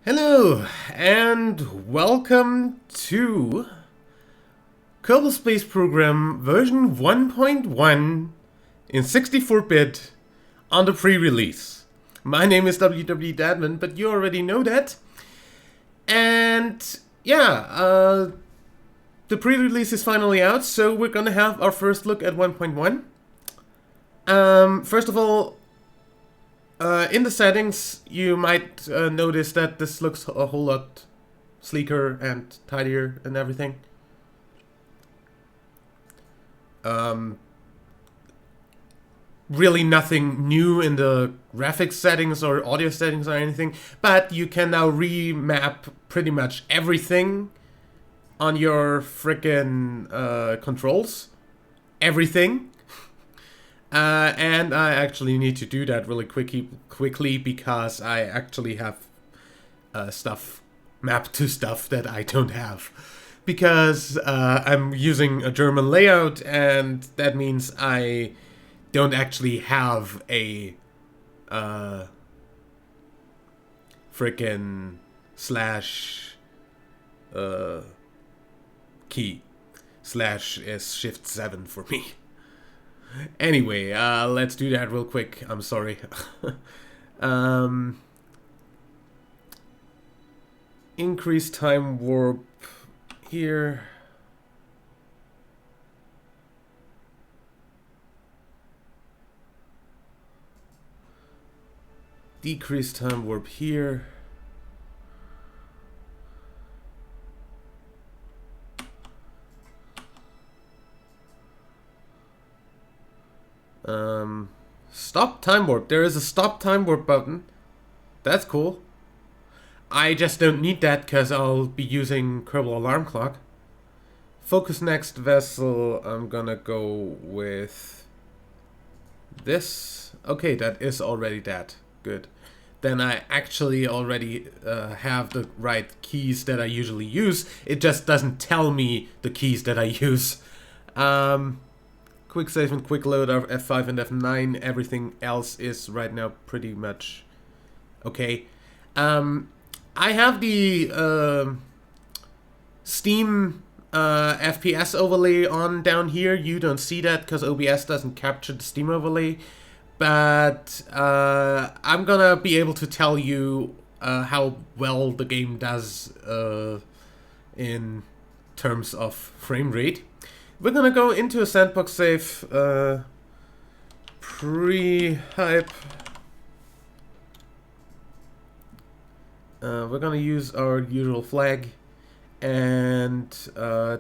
Hello, and welcome to Kerbal Space Program version 1.1 in 64-bit on the pre-release. My name is WWDadman, but you already know that. And yeah, the pre-release is finally out, so we're gonna have our first look at 1.1. First of all, in the settings, you might notice that this looks a whole lot sleeker and tidier and everything. Really nothing new in the graphics settings or audio settings or anything, but you can now remap pretty much everything on your frickin' controls. Everything. And I actually need to do that really quickly because I actually have stuff mapped to stuff that I don't have. Because I'm using a German layout, and that means I don't actually have a frickin' slash key. Slash is Shift 7 for me. Anyway, let's do that real quick. I'm sorry. Increase time warp here. Decrease time warp here. Stop time warp. There is a stop time warp button. That's cool. I just don't need that because I'll be using Kerbal Alarm Clock. Focus next vessel. I'm gonna go with this. Okay, that is already that. Good. Then I actually already have the right keys that I usually use. It just doesn't tell me the keys that I use. Quick save and quick load of F5 and F9. Everything else is right now pretty much okay. I have the Steam FPS overlay on down here. You don't see that because OBS doesn't capture the Steam overlay. But I'm gonna be able to tell you how well the game does in terms of frame rate. We're gonna go into a sandbox save, pre-hype. We're gonna use our usual flag, and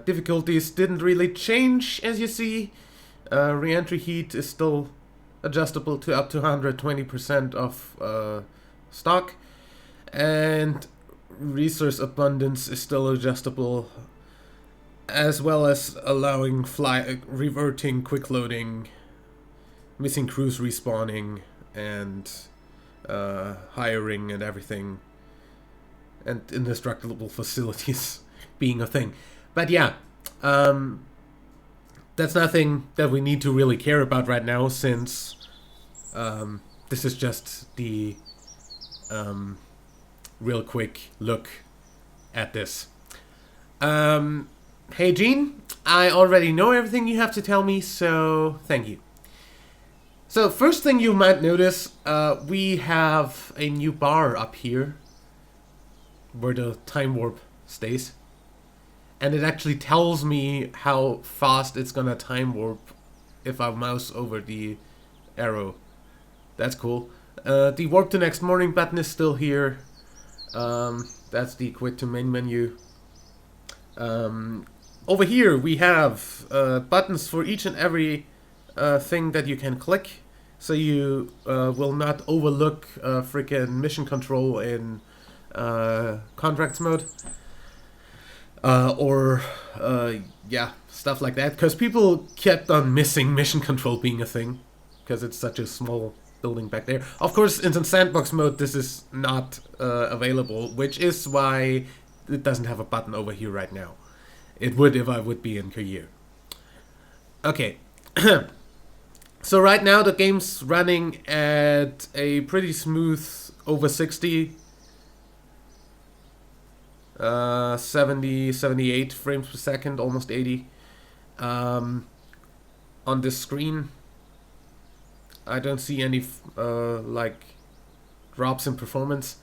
difficulties didn't really change, as you see. Re-entry heat is still adjustable to up to 120% of stock, and resource abundance is still adjustable, as well as allowing reverting, quick loading, missing crews respawning, and hiring and everything, and indestructible facilities being a thing. But yeah, that's nothing that we need to really care about right now, since this is just the real quick look at this. Hey Gene, I already know everything you have to tell me, so thank you. So first thing you might notice, we have a new bar up here where the time warp stays. And it actually tells me how fast it's gonna time warp if I mouse over the arrow. That's cool. The warp to next morning button is still here. That's the quit to main menu. Over here we have buttons for each and every thing that you can click, so you will not overlook freaking mission control in contracts mode, or yeah, stuff like that, because people kept on missing mission control being a thing because it's such a small building back there. Of course, in the sandbox mode this is not available, which is why it doesn't have a button over here right now. It would if I would be in career. Okay. So right now the game's running at a pretty smooth over 60 70, 78 frames per second, almost 80. On this screen, I don't see any like drops in performance.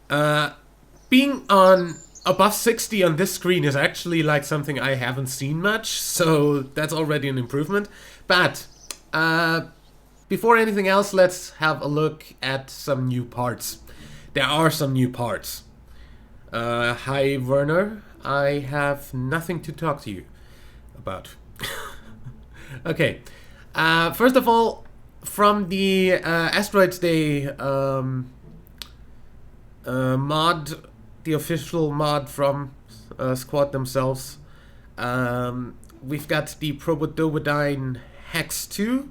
Being on above 60 on this screen is actually like something I haven't seen much, so that's already an improvement. But before anything else, let's have a look at some new parts. There are some new parts. Hi Werner, I have nothing to talk to you about. Okay, first of all, from the Asteroids Day mod, the official mod from Squad themselves, we've got the Probodobodyne Hex 2,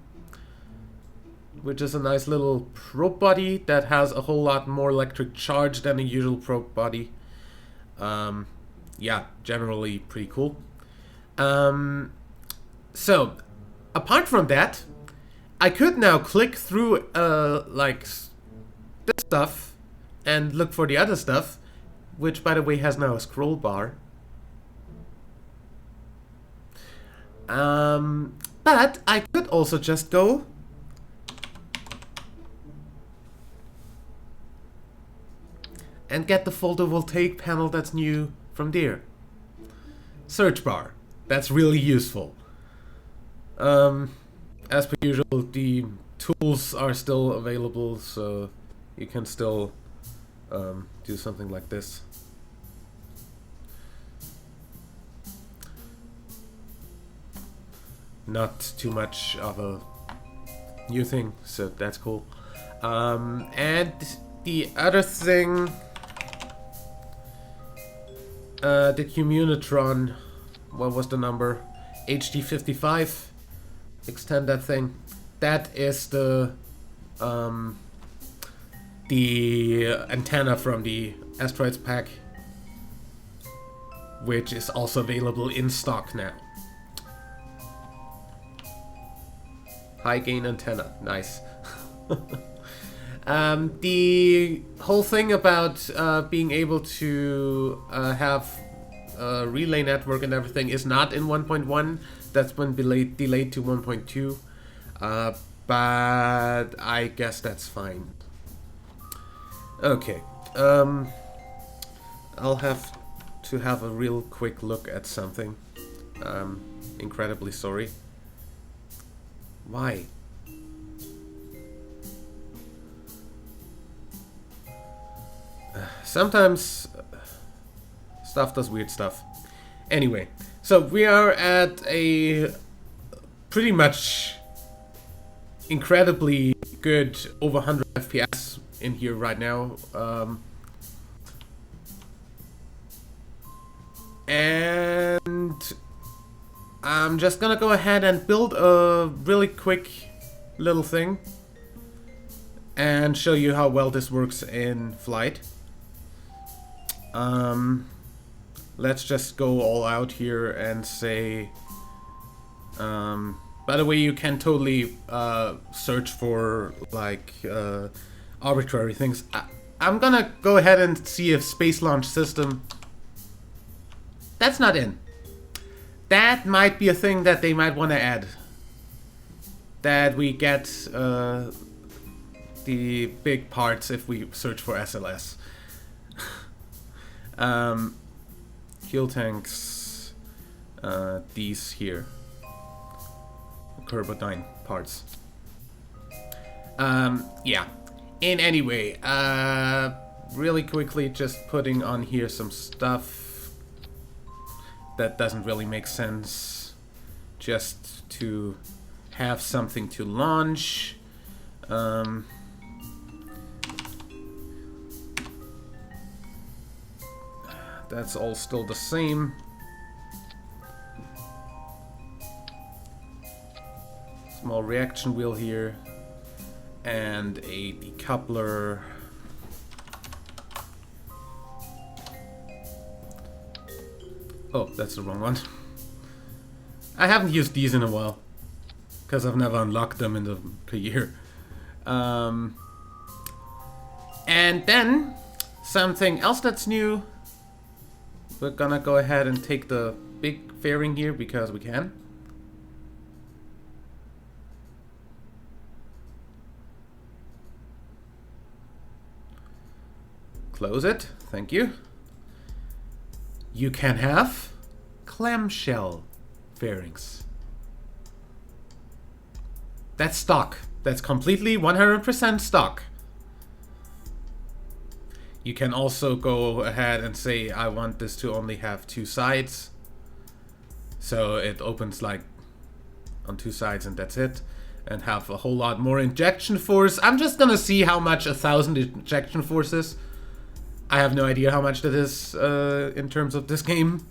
which is a nice little probe body that has a whole lot more electric charge than a usual probe body. Yeah, generally pretty cool. So, apart from that, I could now click through like this stuff and look for the other stuff, which by the way has now a scroll bar. But I could also just go and get the photovoltaic panel that's new from there. Search bar. That's really useful. As per usual, the tools are still available, so you can still do something like this. Not too much of a new thing, so that's cool. And the other thing, the Communitron, what was the number? HD55, extend that thing. That is the antenna from the Asteroids pack, which is also available in stock now. High gain antenna, nice. The whole thing about being able to have a relay network and everything is not in 1.1. That's been delayed to 1.2. But I guess that's fine. Okay. I'll have to have a real quick look at something. Incredibly sorry. Why? Sometimes stuff does weird stuff. Anyway, so we are at a pretty much incredibly good over 100 FPS in here right now. And I'm just gonna go ahead and build a really quick little thing and show you how well this works in flight. Let's just go all out here and say, by the way, you can totally search for like arbitrary things. I'm gonna go ahead and see if Space Launch System, that's not in. That might be a thing that they might want to add. That we get the big parts if we search for SLS. Fuel tanks, these here, Kerbodyne parts. Yeah. In any way, really quickly, just putting on here some stuff that doesn't really make sense, just to have something to launch. That's all still the same. Small reaction wheel here, and a decoupler. Oh, that's the wrong one. I haven't used these in a while, because I've never unlocked them in the year. And then Something else that's new. We're gonna go ahead and take the big fairing here because we can. Close it. Thank you. You can have clamshell fairings. That's stock. That's completely 100% stock. You can also go ahead and say, I want this to only have 2 sides. So it opens like on 2 sides and that's it. And have a whole lot more injection force. I'm just gonna see how much 1,000 injection force is. I have no idea how much that is in terms of this game.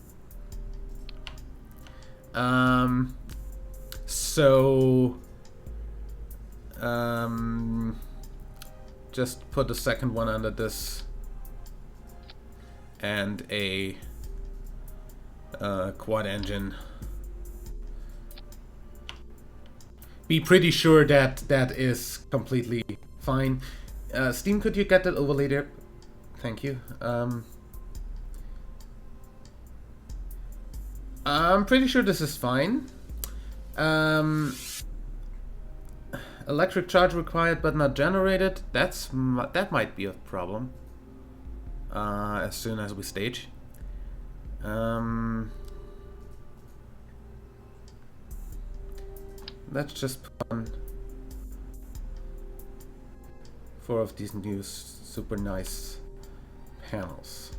Just put the second one under this. And a quad engine. Be pretty sure that that is completely fine. Steam, could you get that overlay there? Thank you. I'm pretty sure this is fine. Electric charge required but not generated. That might be a problem. As soon as we stage. Let's just put on 4 of these new super nice panels.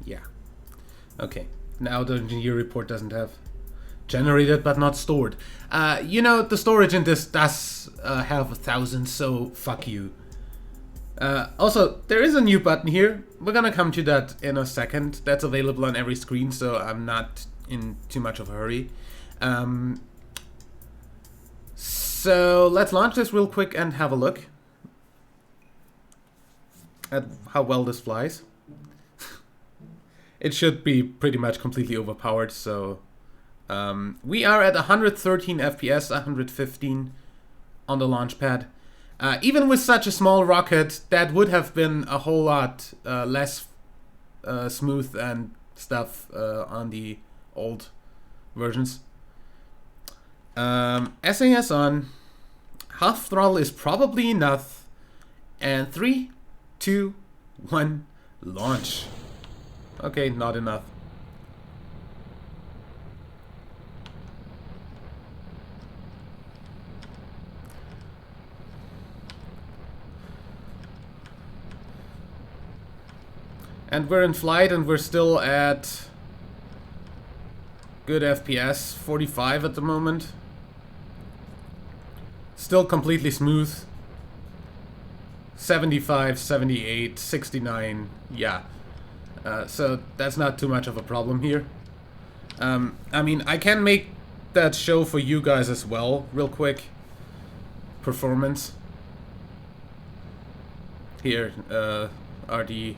Yeah. Okay. Now the engineer report doesn't have generated but not stored. You know, the storage in this does have 1,000, so fuck you. Also, there is a new button here. We're gonna come to that in a second. That's available on every screen, so I'm not in too much of a hurry. So let's launch this real quick and have a look at how well this flies. It should be pretty much completely overpowered, so we are at 113 FPS, 115 on the launch pad. Even with such a small rocket, that would have been a whole lot less smooth and stuff on the old versions. SAS on. Half throttle is probably enough. And 3, 2, 1, launch. Okay, not enough. And we're in flight and we're still at good FPS, 45 at the moment. Still completely smooth. 75, 78, 69, yeah. So that's not too much of a problem here. I mean, I can make that show for you guys as well, real quick. Performance. Here, are the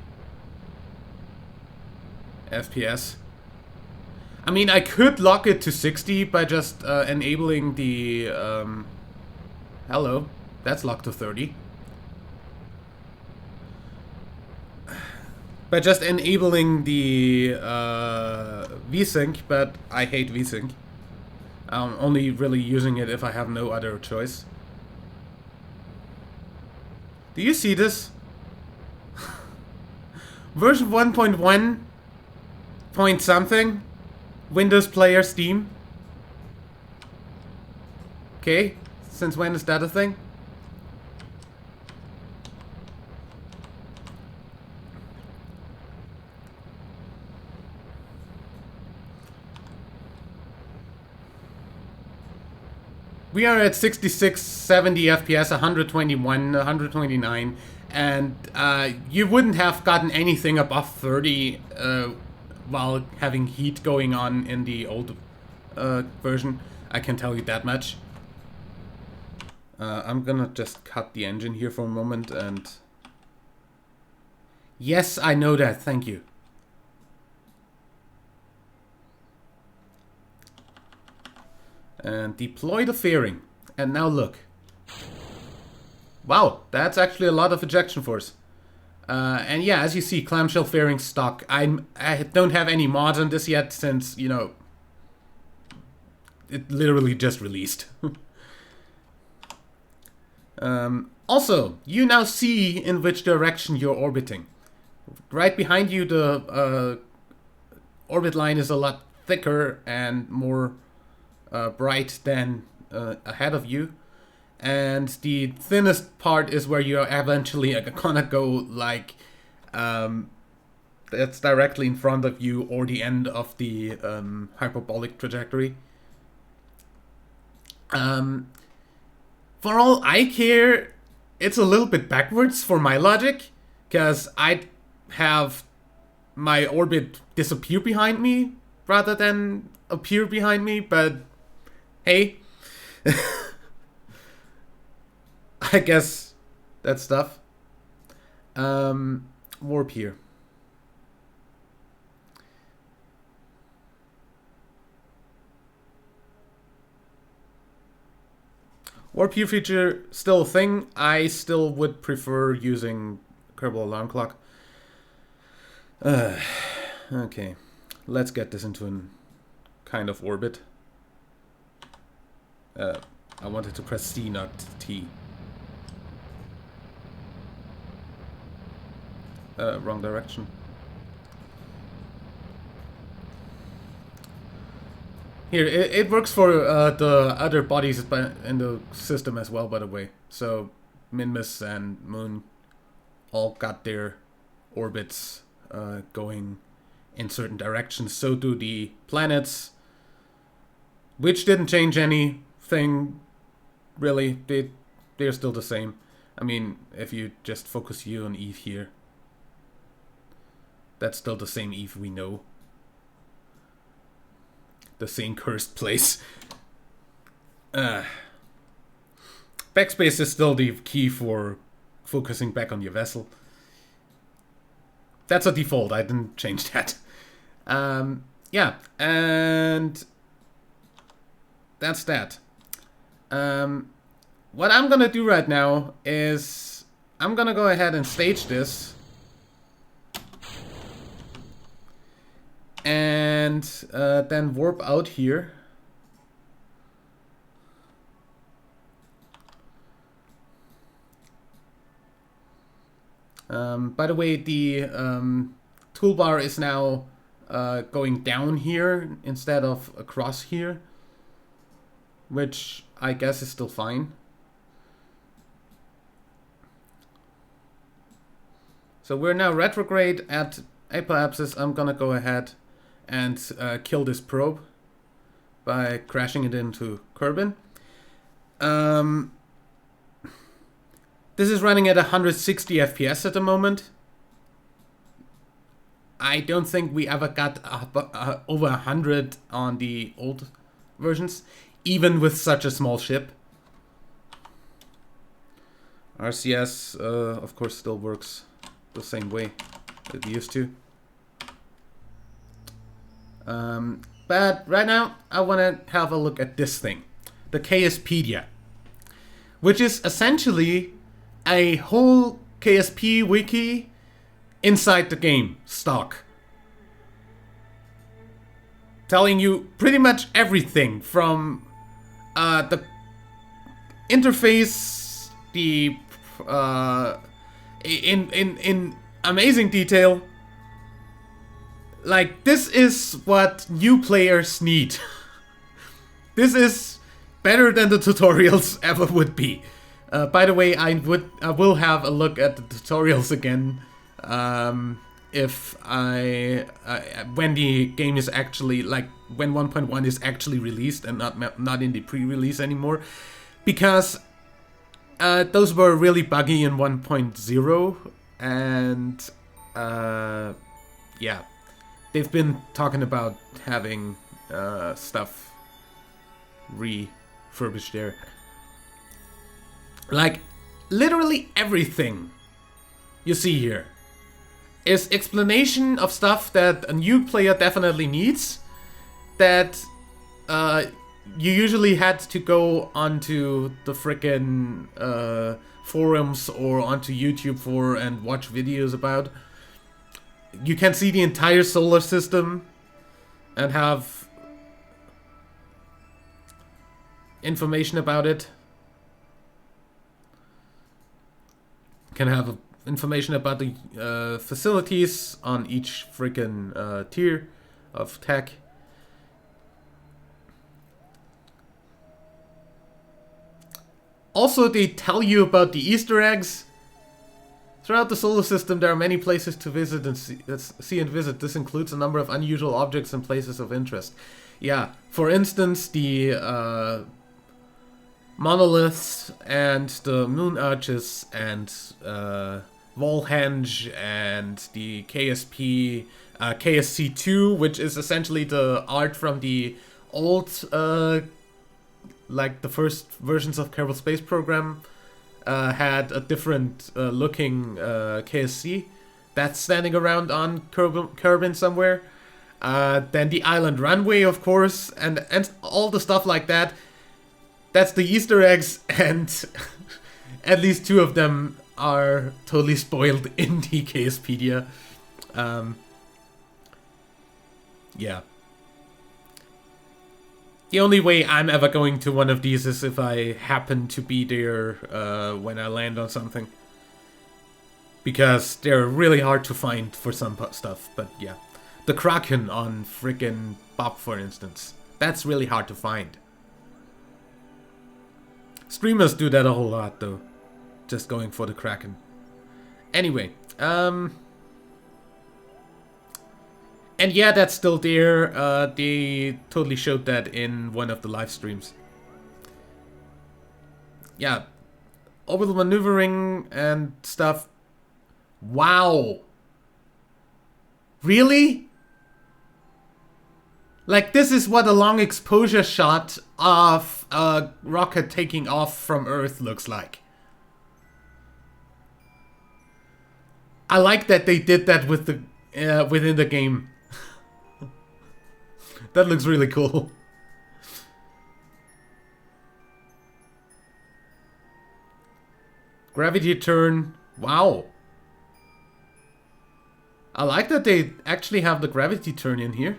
FPS. I mean, I could lock it to 60 by just enabling the... hello, that's locked to 30. By just enabling the VSync, but I hate VSync. I'm only really using it if I have no other choice. Do you see this? Version 1.1 point something. Windows Player Steam. Okay, since when is that a thing? We are at 66, 70 FPS, 121, 129, and you wouldn't have gotten anything above 30 while having heat going on in the old version. I can tell you that much. I'm gonna just cut the engine here for a moment and... Yes, I know that, thank you. And deploy the fairing. And now look. Wow, that's actually a lot of ejection force. And yeah, as you see, clamshell fairing stock. I don't have any mods on this yet since, you know, it literally just released. Also, you now see in which direction you're orbiting. Right behind you, the orbit line is a lot thicker and more bright than ahead of you. And the thinnest part is where you're eventually gonna go, like, that's directly in front of you or the end of the hyperbolic trajectory. For all I care, it's a little bit backwards for my logic, because I'd have my orbit disappear behind me rather than appear behind me, but hey. I guess that's stuff. Warp here. Warp here feature still a thing. I still would prefer using Kerbal Alarm Clock. Okay, let's get this into a kind of orbit. I wanted to press C, not T. Wrong direction. Here, it works for the other bodies in the system as well, by the way. So, Minmus and Moon all got their orbits going in certain directions. So do the planets, which didn't change anything, really. They're still the same. I mean, if you just focus you on Eve here, that's still the same Eve we know. The same cursed place. Backspace is still the key for focusing back on your vessel. That's a default, I didn't change that. Yeah, and that's that. What I'm gonna do right now is I'm gonna go ahead and stage this. And then warp out here. By the way, the toolbar is now going down here instead of across here, which I guess is still fine. So we're now retrograde at apoapsis. I'm gonna go ahead and kill this probe by crashing it into Kerbin. This is running at 160 FPS at the moment. I don't think we ever got over 100 on the old versions, even with such a small ship. RCS, of course, still works the same way it used to. But right now, I want to have a look at this thing, the KSP Dia, which is essentially a whole KSP wiki inside the game, stock. Telling you pretty much everything from the interface, the in amazing detail. Like, this is what new players need. This is better than the tutorials ever would be. By the way, I will have a look at the tutorials again if when the game is actually, like, when 1.1 is actually released and not in the pre-release anymore, because those were really buggy in 1.0, and yeah. They've been talking about having stuff refurbished there. Like, literally everything you see here is explanation of stuff that a new player definitely needs, that you usually had to go onto the frickin' forums or onto YouTube for and watch videos about. You can see the entire solar system and have information about it. Can have information about the facilities on each freaking tier of tech. Also, they tell you about the Easter eggs. Throughout the solar system, there are many places to visit and see and visit. This includes a number of unusual objects and places of interest. Yeah, for instance, the monoliths and the moon arches and Volhenge and the KSP KSC2, which is essentially the art from the old like the first versions of Kerbal Space Program, had a different looking KSC that's standing around on Kerbin somewhere. Then the island runway, of course, and all the stuff like that. That's the Easter eggs, and at least 2 of them are totally spoiled in the KSP Dia. Yeah. The only way I'm ever going to one of these is if I happen to be there when I land on something. Because they're really hard to find for some stuff, but yeah. The Kraken on frickin' Bob, for instance. That's really hard to find. Streamers do that a whole lot, though. Just going for the Kraken. Anyway, and yeah, that's still there. They totally showed that in one of the live streams. Yeah. Orbital maneuvering and stuff. Wow. Really? Like, this is what a long exposure shot of a rocket taking off from Earth looks like. I like that they did that with the within the game. That looks really cool. Gravity turn. Wow. I like that they actually have the gravity turn in here.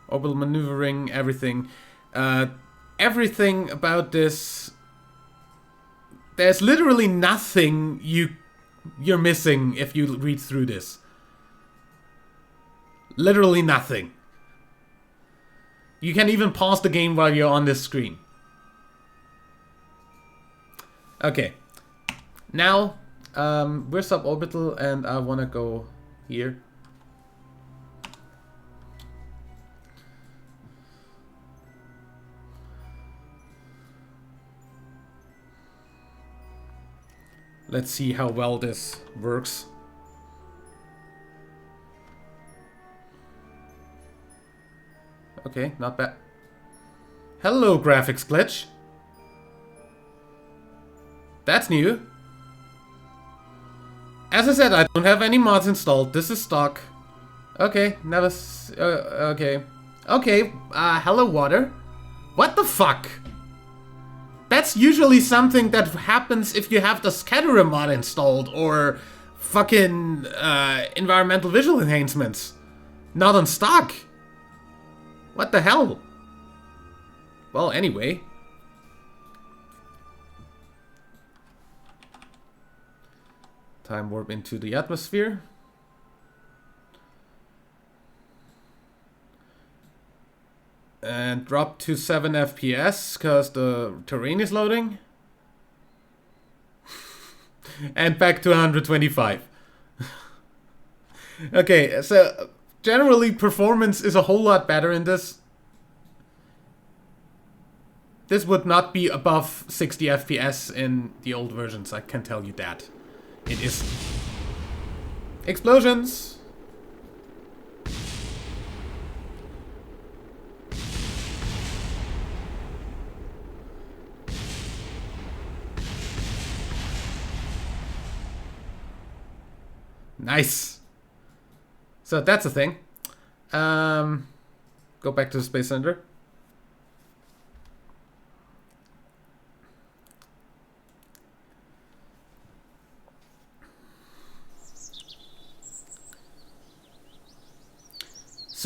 Orbital maneuvering, everything. Everything about this. There's literally nothing you're missing if you read through this. Literally nothing. You can even pause the game while you're on this screen. Okay. Now, we're suborbital and I want to go here. Let's see how well this works. Okay, not bad. Hello, graphics glitch. That's new. As I said, I don't have any mods installed. This is stock. Okay, never. Okay. Okay, hello, water. What the fuck? That's usually something that happens if you have the Scatterer mod installed or fucking environmental visual enhancements. Not on stock. What the hell? Well, anyway. Time warp into the atmosphere. And drop to 7 FPS because the terrain is loading. And back to 125. Okay, so generally performance is a whole lot better in this. This would not be above 60 FPS in the old versions, I can tell you that. It is. Explosions! Nice! So that's a thing. Go back to the Space Center.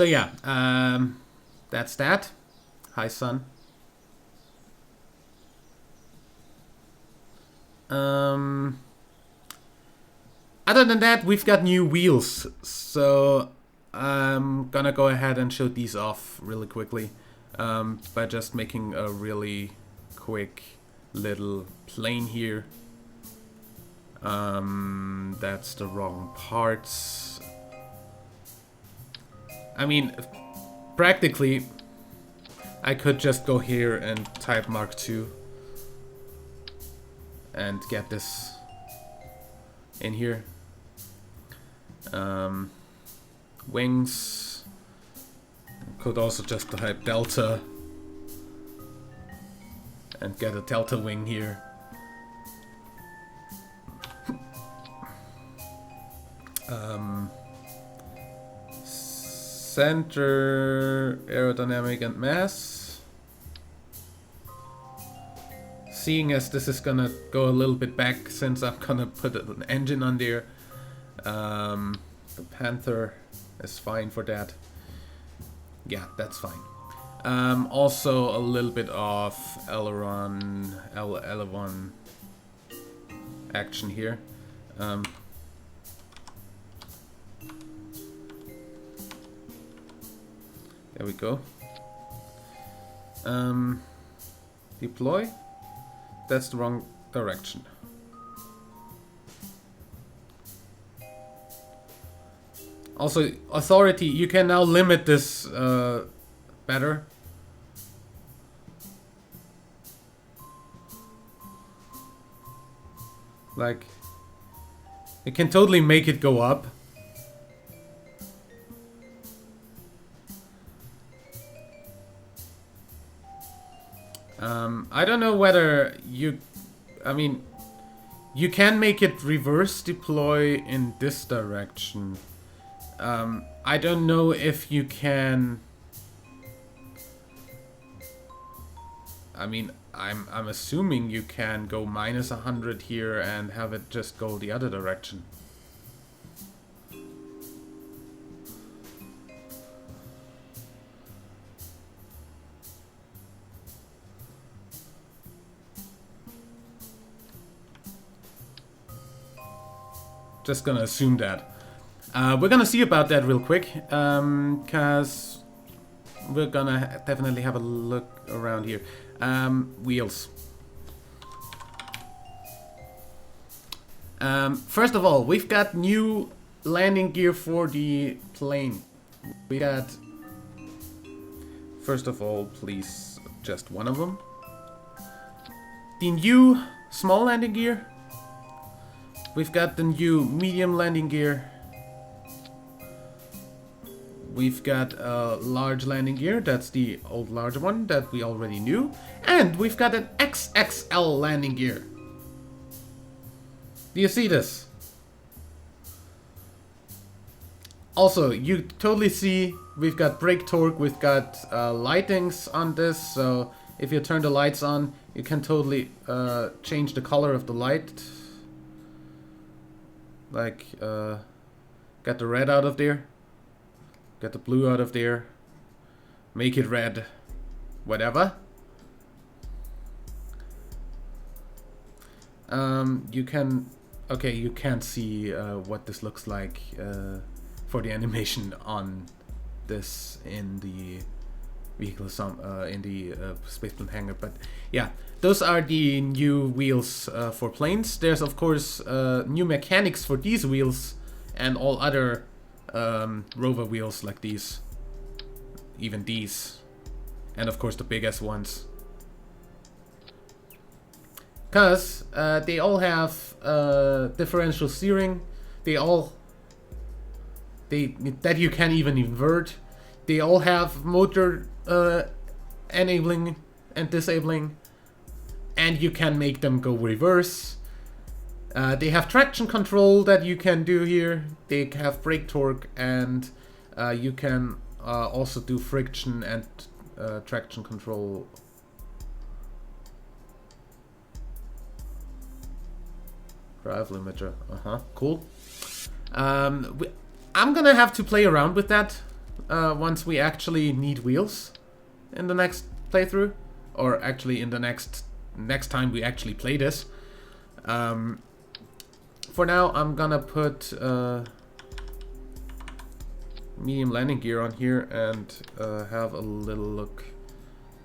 So yeah, that's that. Hi, son. Other than that, we've got new wheels. So I'm gonna go ahead and show these off really quickly by just making a really quick little plane here. That's the wrong parts. I mean, practically, I could just go here and type Mark II and get this in here. Wings. Could also just type Delta and get a Delta wing here. Center, aerodynamic and mass. Seeing as this is gonna go a little bit back since I'm gonna put an engine on there, the Panther is fine for that. Yeah, that's fine. Also a little bit of aileron action here. There we go. Deploy. That's the wrong direction. Also, authority, you can now limit this better. Like, you can totally make it go up. I don't know whether you... I mean, you can make it reverse deploy in this direction. I don't know if you can... I mean, I'm assuming you can go minus 100 here and have it just go the other direction. Just gonna assume that. We're gonna see about that real quick, because we're gonna definitely have a look around here. Wheels. First of all, we've got new landing gear for the plane. We got, first of all, please, just one of them. The new small landing gear. We've got the new medium landing gear. We've got a large landing gear, that's the old large one that we already knew. And we've got an XXL landing gear. Do you see this? Also, you totally see we've got brake torque, we've got lightings on this, so if you turn the lights on, you can totally change the color of the light. Like, get the red out of there. Get the blue out of there. Make it red. Whatever. You can... Okay, you can't see what this looks like for the animation on this in the vehicle, in the space plane hangar. But yeah, those are the new wheels for planes. There's of course new mechanics for these wheels and all other rover wheels like these, even these, and of course the biggest ones, because they all have differential steering. That you can even invert. They all have motor enabling and disabling, and you can make them go reverse. They have traction control that you can do here. They have brake torque, and you can also do friction and traction control. Drive limiter. Cool. I'm gonna have to play around with that once we actually need wheels in the next playthrough, or actually in the next time we actually play this. For now, I'm gonna put medium landing gear on here and have a little look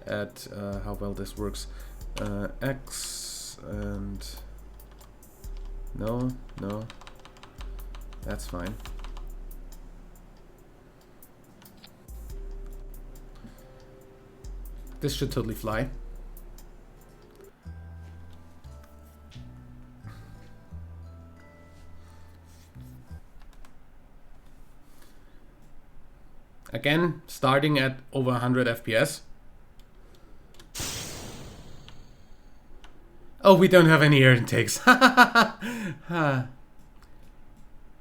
at how well this works. X and no, that's fine. This should totally fly. Again, starting at over 100 FPS. Oh, we don't have any air intakes.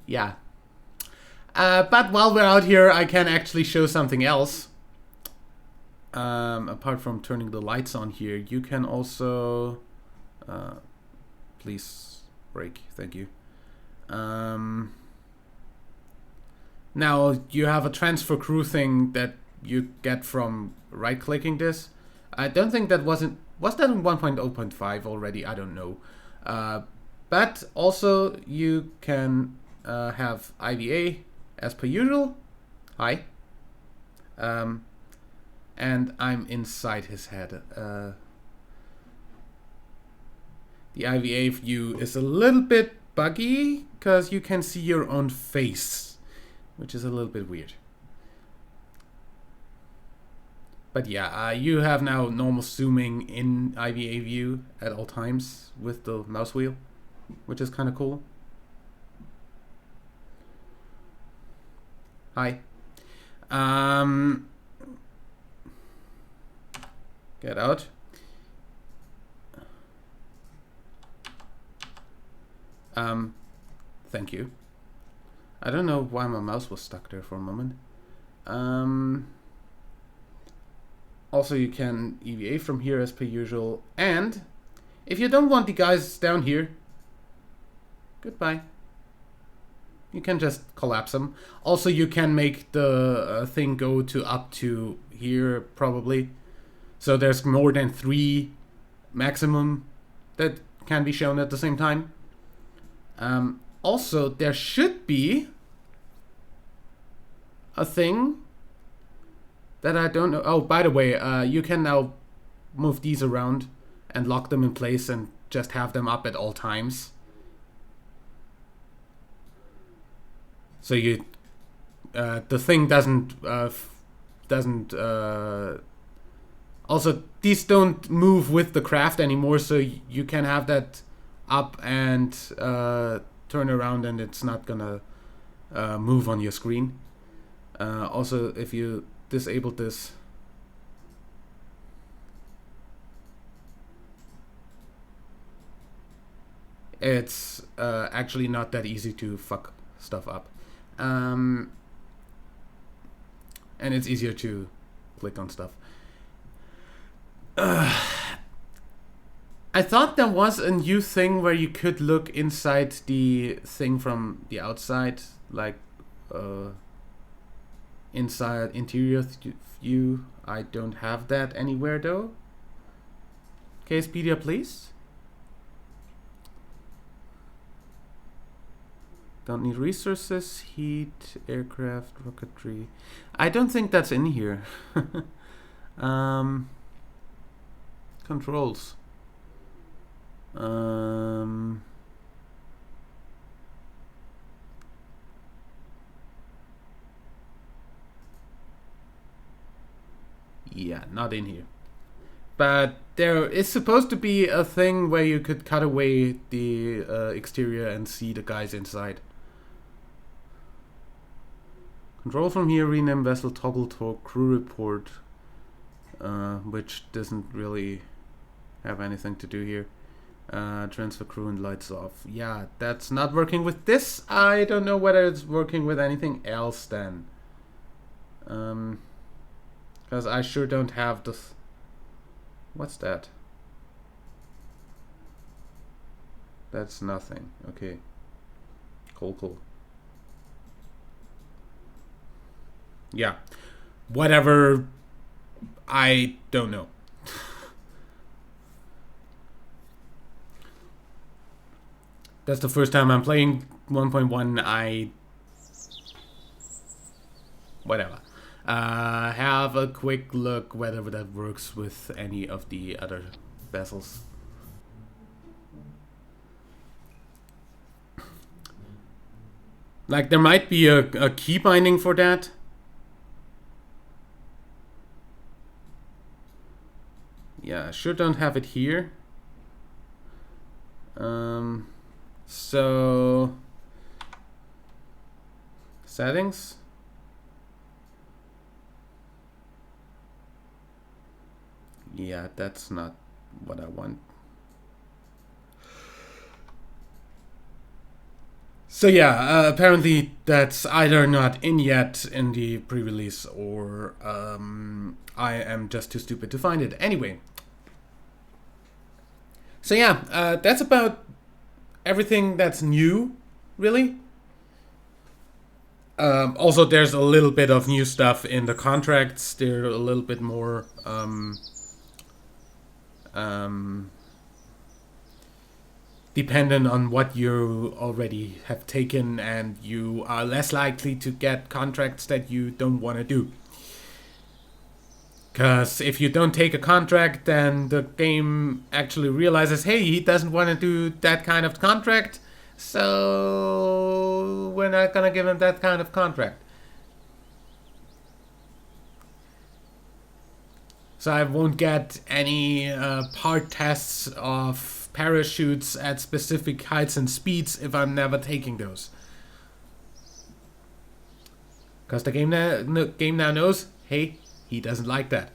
Yeah. But while we're out here, I can actually show something else. Apart from turning the lights on here, you can also... please brake, thank you. Now you have a transfer crew thing that you get from right-clicking this. I don't think that was that in 1.0.5 already? I don't know. But also you can have IVA as per usual. Hi. And I'm inside his head. The IVA view is a little bit buggy because you can see your own face, which is a little bit weird. But yeah, you have now normal zooming in IVA view at all times with the mouse wheel, which is kind of cool. Hi. Get out. Thank you. I don't know why my mouse was stuck there for a moment. Also, you can EVA from here as per usual. And if you don't want the guys down here, goodbye. You can just collapse them. Also, you can make the thing go to up to here, probably. So there's more than 3 maximum that can be shown at the same time. Also, there should be a thing that I don't know. Oh, by the way, you can now move these around and lock them in place and just have them up at all times. So you, the thing doesn't. Also, these don't move with the craft anymore, so you can have that up and turn around, and it's not gonna move on your screen. Also, if you disable this, it's actually not that easy to fuck stuff up, and it's easier to click on stuff. I thought there was a new thing where you could look inside the thing from the outside, like inside interior view. I don't have that anywhere though. KSP Dia, please. Don't need resources, heat, aircraft, rocketry. I don't think that's in here. Controls. Yeah, not in here. But there is supposed to be a thing where you could cut away the exterior and see the guys inside. Control from here, rename vessel, toggle torque, crew report, which doesn't really have anything to do here. Transfer crew and lights off. Yeah, that's not working with this. I don't know whether it's working with anything else then. Because I sure don't have the... What's that? That's nothing. Okay. Cool. yeah, whatever, I don't know. That's the first time I'm playing 1.1. Whatever. Have a quick look whether that works with any of the other vessels. Like, there might be a key binding for that. Yeah, I sure don't have it here. So settings. Yeah, that's not what I want. So yeah, apparently that's either not in yet in the pre-release, or I am just too stupid to find it. Anyway. So yeah, that's about everything that's new, really. Also, there's a little bit of new stuff in the contracts. They're a little bit more dependent on what you already have taken, and you are less likely to get contracts that you don't want to do. Because if you don't take a contract, then the game actually realizes, hey, he doesn't want to do that kind of contract, so we're not going to give him that kind of contract. So I won't get any part tests of parachutes at specific heights and speeds if I'm never taking those. Because the game now knows, hey, he doesn't like that.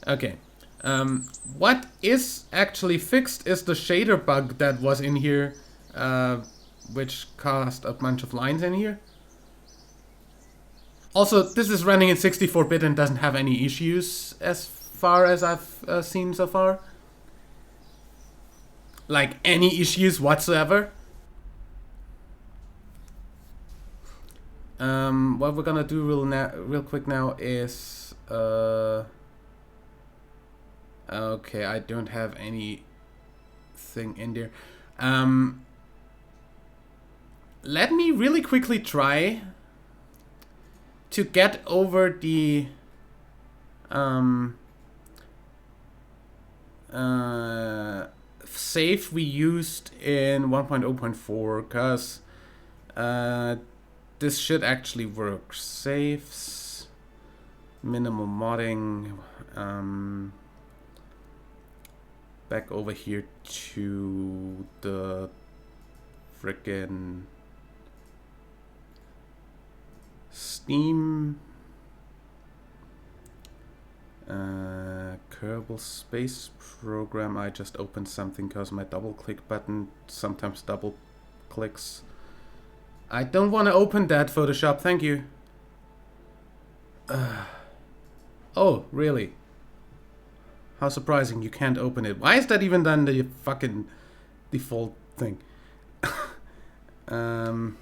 Okay. What is actually fixed is the shader bug that was in here, which caused a bunch of lines in here. Also, this is running in 64-bit and doesn't have any issues as far as I've seen so far. Like, any issues whatsoever. What we're gonna do real quick now is... okay, I don't have anything in there. Let me really quickly try to get over the save we used in 1.0.4, because this should actually work. Saves, minimal modding, back over here to the frickin' Steam, Kerbal Space Program. I just opened something because my double click button sometimes double clicks. I don't want to open that Photoshop, thank you. Oh, really? How surprising, you can't open it. Why is that even done the fucking default thing? Kerbal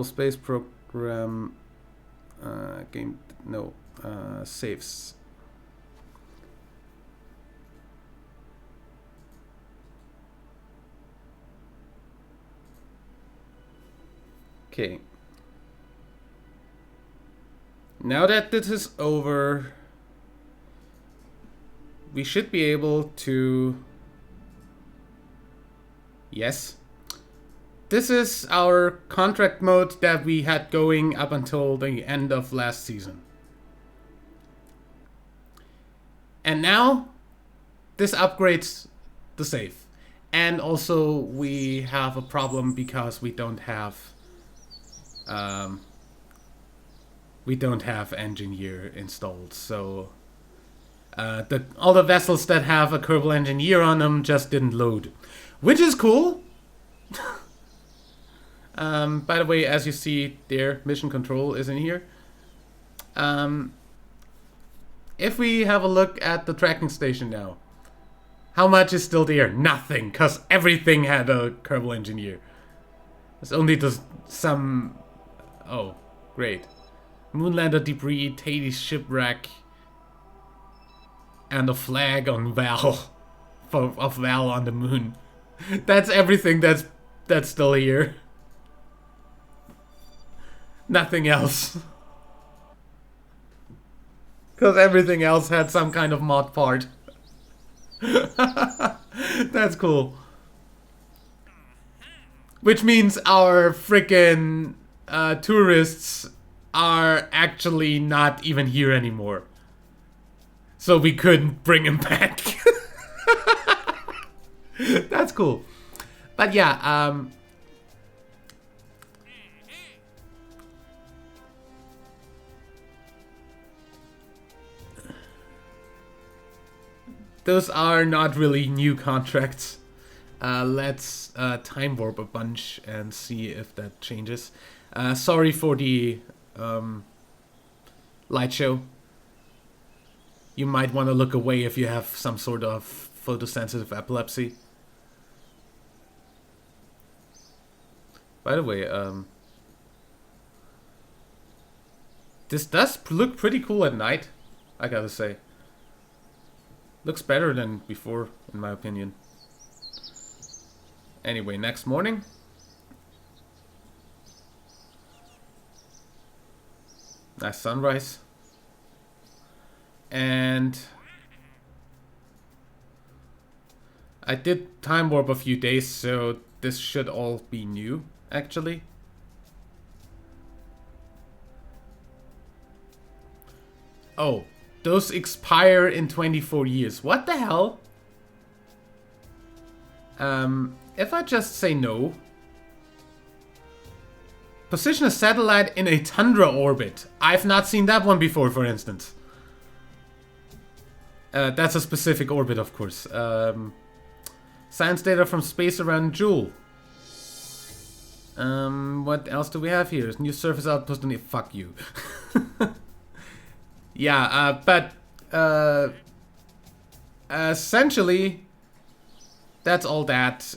Space Program, game, no, saves. Okay. Now that this is over, we should be able to... Yes. This is our contract mode that we had going up until the end of last season. And now, this upgrades the save. And also, we have a problem because we don't have... Engineer installed, so... all the vessels that have a Kerbal Engineer on them just didn't load. Which is cool! By the way, as you see there, mission control is in here. If we have a look at the tracking station now, how much is still there? Nothing, because everything had a Kerbal Engineer. There's only some Oh, great. Moonlander debris, Teddy's shipwreck, and a flag on Val. Of Val on the moon. That's everything that's still here. Nothing else. Because everything else had some kind of mod part. That's cool. Which means our frickin' tourists are actually not even here anymore. So we couldn't bring him back. That's cool. But yeah, those are not really new contracts. Let's time warp a bunch and see if that changes. Sorry for the light show. You might want to look away if you have some sort of photosensitive epilepsy. By the way, this does look pretty cool at night, I gotta say. Looks better than before, in my opinion. Anyway, next morning. Nice sunrise. And I did time warp a few days, so this should all be new, actually. Oh, those expire in 24 years. What the hell? If I just say no. Position a satellite in a tundra orbit. I've not seen that one before, for instance. That's a specific orbit, of course. Science data from space around Joule. What else do we have here? New surface outpost on the... Fuck you. Yeah, but... essentially... That's all that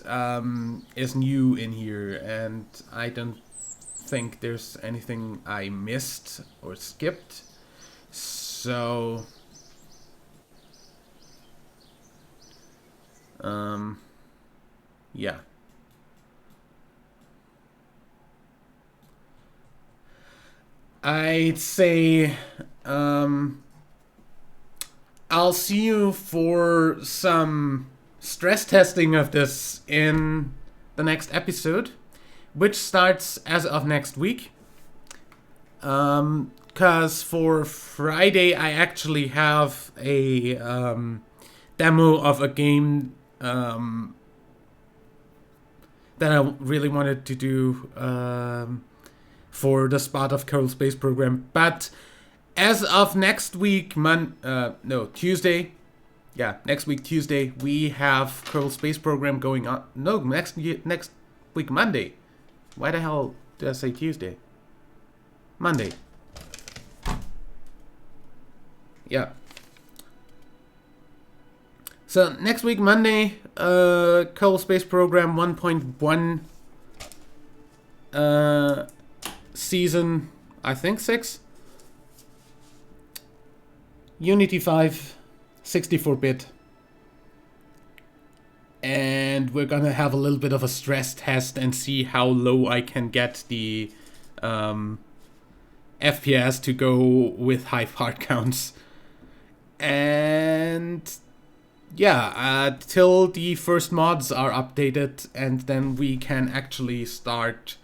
is new in here, and I don't think there's anything I missed or skipped. So... yeah. I'd say, I'll see you for some stress testing of this in the next episode, which starts as of next week. Cause for Friday I actually have a demo of a game that I really wanted to do for the spot of Kerbal Space Program. But as of next week, Tuesday. Yeah, next week Tuesday we have Kerbal Space Program going on. No, next week Monday. Why the hell did I say Tuesday? Monday. Yeah. So next week Monday, Kerbal Space Program 1.1 season, I think 6. Unity 5, 64-bit. And we're gonna have a little bit of a stress test and see how low I can get the FPS to go with high part counts. And yeah, till the first mods are updated, and then we can actually start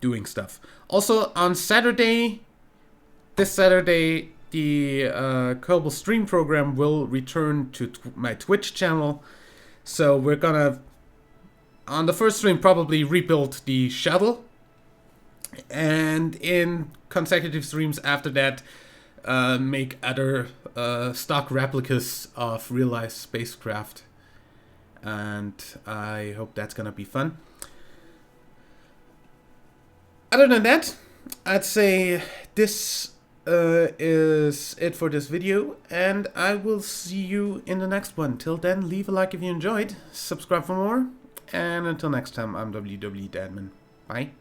doing stuff. Also on Saturday, this Saturday, the Kerbal Stream Program will return to my Twitch channel. So we're gonna, on the first stream, probably rebuild the shuttle, and in consecutive streams after that, make other stock replicas of real-life spacecraft. And I hope that's gonna be fun. Other than that, I'd say this is it for this video, and I will see you in the next one. Till then, leave a like if you enjoyed, subscribe for more, and until next time, I'm WW Dadman. Bye.